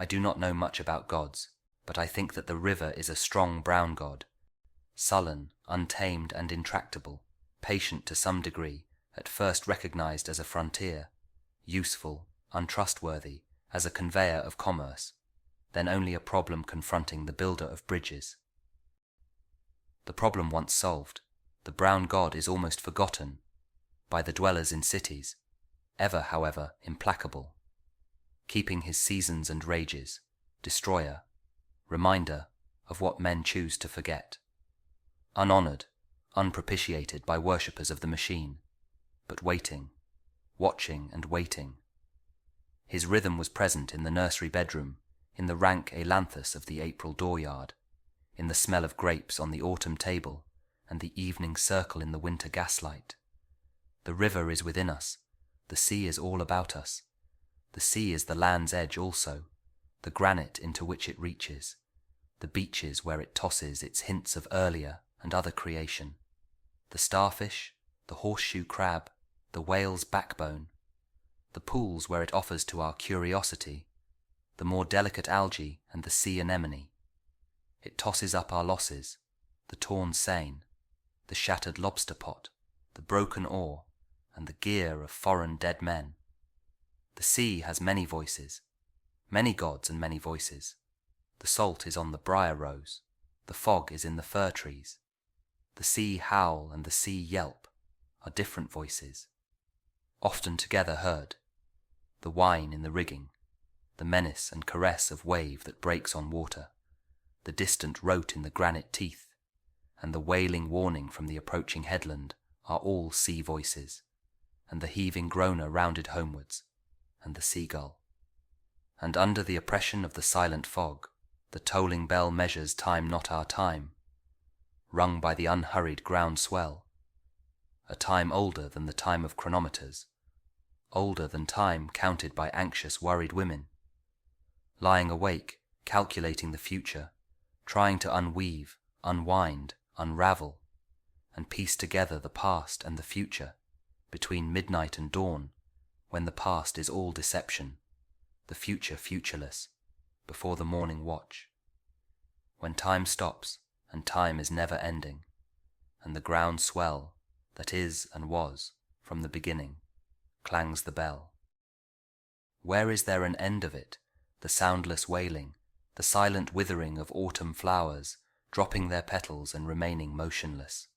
I do not know much about gods, but I think that the river is a strong brown god, sullen, untamed and intractable, patient to some degree, at first recognized as a frontier, useful, untrustworthy, as a conveyor of commerce, then only a problem confronting the builder of bridges. The problem once solved, the brown god is almost forgotten by the dwellers in cities, ever, however, implacable, keeping his seasons and rages, destroyer, reminder of what men choose to forget, unhonored, unpropitiated by worshippers of the machine, but waiting, watching and waiting. His rhythm was present in the nursery bedroom, in the rank ailanthus of the April dooryard, in the smell of grapes on the autumn table and the evening circle in the winter gaslight. The river is within us, the sea is all about us. The sea is the land's edge also, the granite into which it reaches, the beaches where it tosses its hints of earlier and other creation, the starfish, the horseshoe crab, the whale's backbone, the pools where it offers to our curiosity, the more delicate algae and the sea anemone. It tosses up our losses, the torn seine, the shattered lobster pot, the broken oar, and the gear of foreign dead men. The sea has many voices, many gods and many voices. The salt is on the briar rose, the fog is in the fir trees. The sea howl and the sea yelp are different voices, often together heard. The whine in the rigging, the menace and caress of wave that breaks on water, the distant rote in the granite teeth, and the wailing warning from the approaching headland are all sea voices, and the heaving groaner rounded homewards, and the seagull. And under the oppression of the silent fog, the tolling bell measures time not our time, rung by the unhurried ground swell, a time older than the time of chronometers, older than time counted by anxious, worried women, lying awake, calculating the future, trying to unweave, unwind, unravel, and piece together the past and the future, between midnight and dawn, when the past is all deception, the future futureless, before the morning watch, when time stops and time is never ending, and the ground swell that is and was from the beginning clangs the bell. Where is there an end of it, the soundless wailing, the silent withering of autumn flowers, dropping their petals and remaining motionless?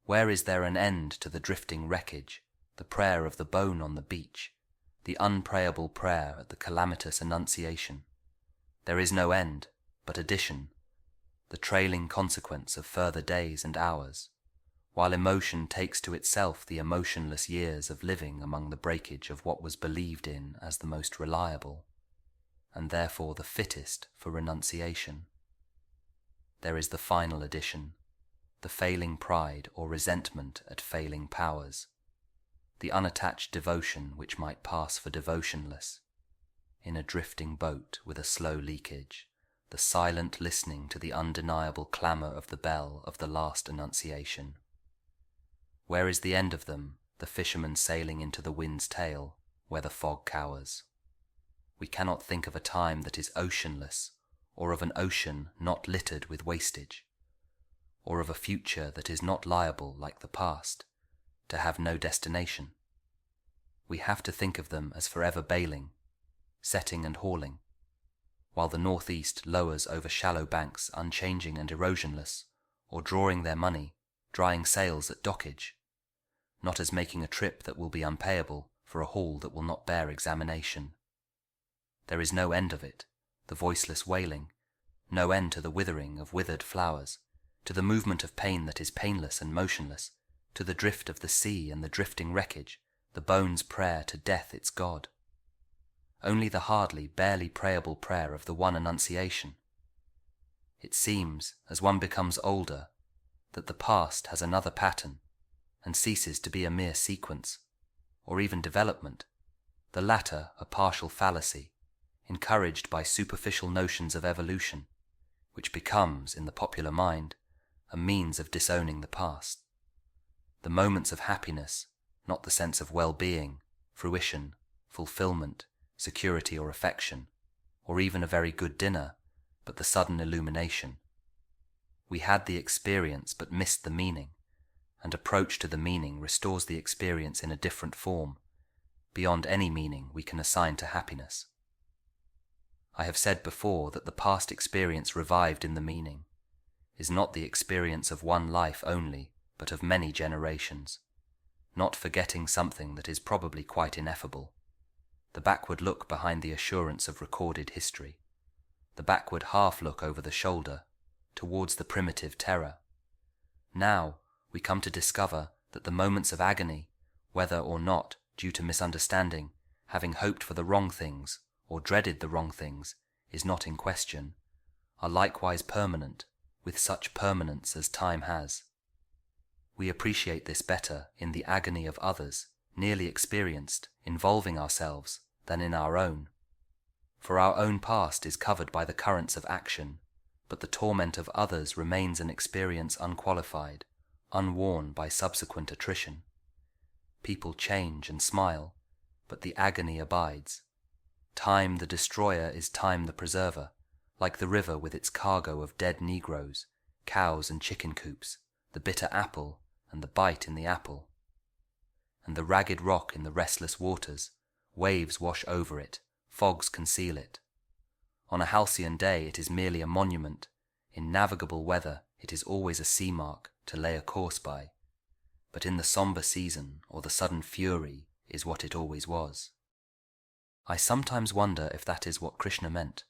Where is there an end to the drifting wreckage, the prayer of the bone on the beach, the unprayable prayer at the calamitous annunciation? There is no end, but addition, the trailing consequence of further days and hours, while emotion takes to itself the emotionless years of living among the breakage of what was believed in as the most reliable, and therefore the fittest for renunciation. There is the final addition, the failing pride or resentment at failing powers, the unattached devotion which might pass for devotionless, in a drifting boat with a slow leakage, the silent listening to the undeniable clamour of the bell of the last annunciation. Where is the end of them, the fisherman sailing into the wind's tail, where the fog cowers? We cannot think of a time that is oceanless, or of an ocean not littered with wastage, or of a future that is not liable, like the past, to have no destination. We have to think of them as forever bailing, setting and hauling, while the northeast lowers over shallow banks unchanging and erosionless, or drawing their money, drying sails at dockage, not as making a trip that will be unpayable for a haul that will not bear examination. There is no end of it, the voiceless wailing, no end to the withering of withered flowers, to the movement of pain that is painless and motionless, to the drift of the sea and the drifting wreckage, the bone's prayer to death its God. Only the hardly, barely prayable prayer of the one annunciation. It seems, as one becomes older, that the past has another pattern, and ceases to be a mere sequence, or even development, the latter a partial fallacy, encouraged by superficial notions of evolution, which becomes, in the popular mind, a means of disowning the past. The moments of happiness, not the sense of well-being, fruition, fulfillment, security or affection, or even a very good dinner, but the sudden illumination. We had the experience but missed the meaning, and approach to the meaning restores the experience in a different form, beyond any meaning we can assign to happiness. I have said before that the past experience revived in the meaning is not the experience of one life only, but of many generations, not forgetting something that is probably quite ineffable, the backward look behind the assurance of recorded history, the backward half look over the shoulder towards the primitive terror. Now we come to discover that the moments of agony, whether or not due to misunderstanding, having hoped for the wrong things or dreaded the wrong things, is not in question, are likewise permanent, with such permanence as time has. We appreciate this better in the agony of others, nearly experienced, involving ourselves, than in our own. For our own past is covered by the currents of action, but the torment of others remains an experience unqualified, unworn by subsequent attrition. People change and smile, but the agony abides. Time the destroyer is time the preserver, like the river with its cargo of dead Negroes, cows and chicken coops, the bitter apple and the bite in the apple. And the ragged rock in the restless waters, waves wash over it, fogs conceal it. On a halcyon day it is merely a monument, in navigable weather it is always a sea mark to lay a course by, but in the sombre season or the sudden fury is what it always was. I sometimes wonder if that is what Krishna meant,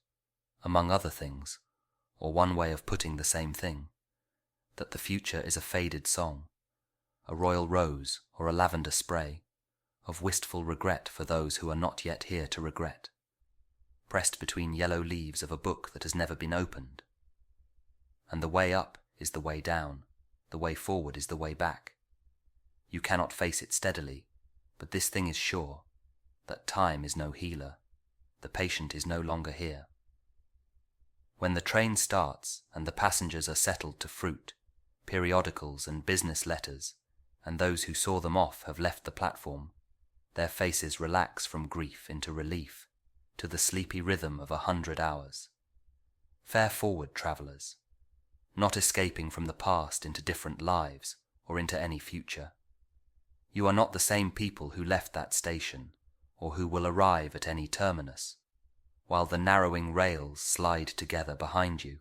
among other things, or one way of putting the same thing, that the future is a faded song, a royal rose or a lavender spray, of wistful regret for those who are not yet here to regret, pressed between yellow leaves of a book that has never been opened. And the way up is the way down, the way forward is the way back. You cannot face it steadily, but this thing is sure, that time is no healer, the patient is no longer here. When the train starts and the passengers are settled to fruit, periodicals and business letters, and those who saw them off have left the platform, their faces relax from grief into relief, to the sleepy rhythm of 100 hours. Fare forward, travellers, not escaping from the past into different lives or into any future. You are not the same people who left that station, or who will arrive at any terminus, while the narrowing rails slide together behind you,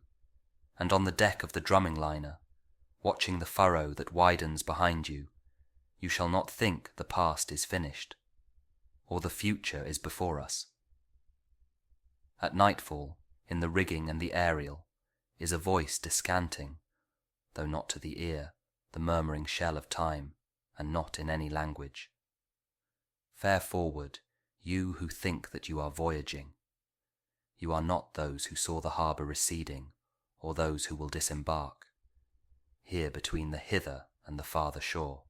and on the deck of the drumming liner, watching the furrow that widens behind you, you shall not think the past is finished, or the future is before us. At nightfall, in the rigging and the aerial, is a voice descanting, though not to the ear, the murmuring shell of time, and not in any language. Fare forward, you who think that you are voyaging. You are not those who saw the harbour receding, or those who will disembark. Here between the hither and the farther shore,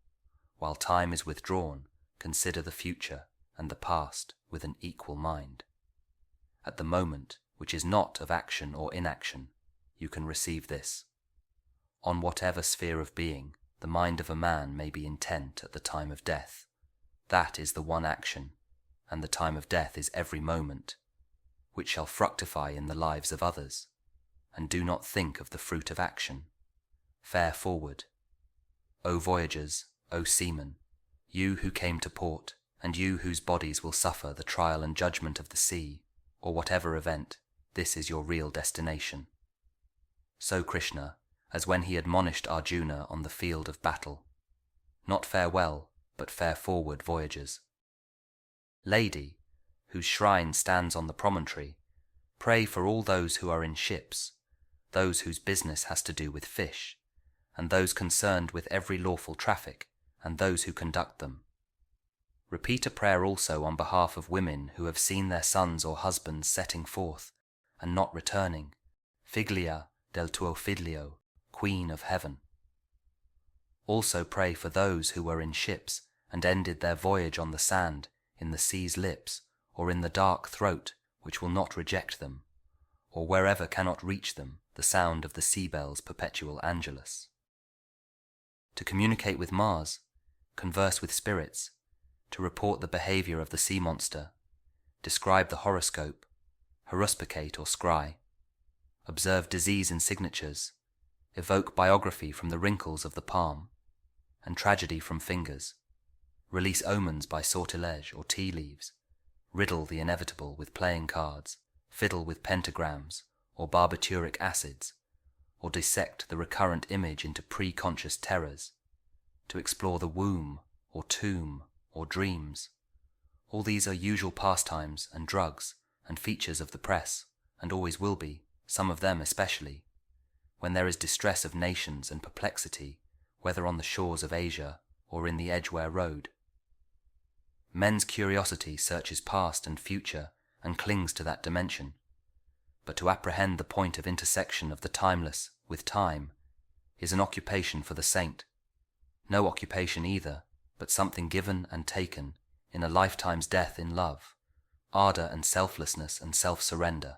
while time is withdrawn, consider the future and the past with an equal mind. At the moment, which is not of action or inaction, you can receive this. On whatever sphere of being the mind of a man may be intent at the time of death, that is the one action, and the time of death is every moment, which shall fructify in the lives of others, and do not think of the fruit of action. Fare forward. O voyagers, O seamen, you who came to port, and you whose bodies will suffer the trial and judgment of the sea, or whatever event, this is your real destination. So Krishna, as when he admonished Arjuna on the field of battle, not farewell, but fare forward, voyagers. Lady, whose shrine stands on the promontory, pray for all those who are in ships, those whose business has to do with fish, and those concerned with every lawful traffic, and those who conduct them. Repeat a prayer also on behalf of women who have seen their sons or husbands setting forth, and not returning, Figlia del tuo figlio, Queen of Heaven. Also pray for those who were in ships, and ended their voyage on the sand, in the sea's lips, or in the dark throat, which will not reject them, or wherever cannot reach them the sound of the sea bell's perpetual angelus. To communicate with Mars, converse with spirits, to report the behaviour of the sea monster, describe the horoscope, haruspicate or scry, observe disease in signatures, evoke biography from the wrinkles of the palm, and tragedy from fingers, release omens by sortilege or tea leaves, riddle the inevitable with playing cards, fiddle with pentagrams or barbituric acids, or dissect the recurrent image into pre-conscious terrors, to explore the womb or tomb or dreams. All these are usual pastimes and drugs and features of the press, and always will be, some of them especially, when there is distress of nations and perplexity, whether on the shores of Asia or in the Edgware Road. Men's curiosity searches past and future and clings to that dimension, but to apprehend the point of intersection of the timeless with time is an occupation for the saint. No occupation either, but something given and taken in a lifetime's death in love, ardour and selflessness and self-surrender.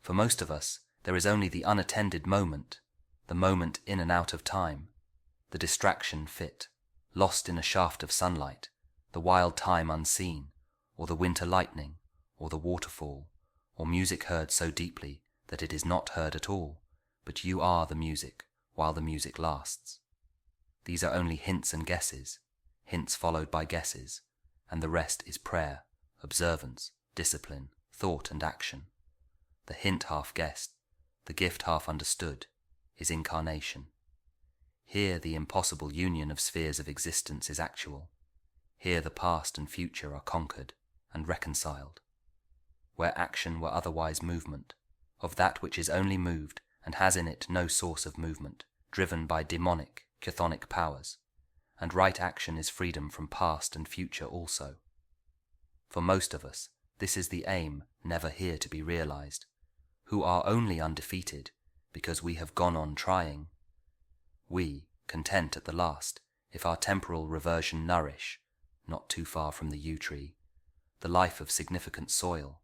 For most of us, there is only the unattended moment, the moment in and out of time, the distraction fit, lost in a shaft of sunlight, the wild time unseen, or the winter lightning, or the waterfall, or music heard so deeply that it is not heard at all, but you are the music while the music lasts. These are only hints and guesses, hints followed by guesses, and the rest is prayer, observance, discipline, thought and action. The hint half guessed, the gift half understood, is incarnation. Here the impossible union of spheres of existence is actual. Here the past and future are conquered and reconciled. Where action were otherwise movement, of that which is only moved and has in it no source of movement, driven by demonic, chthonic powers, and right action is freedom from past and future also. For most of us, this is the aim never here to be realized, who are only undefeated because we have gone on trying. We, content at the last, if our temporal reversion nourish, not too far from the yew tree, the life of significant soil,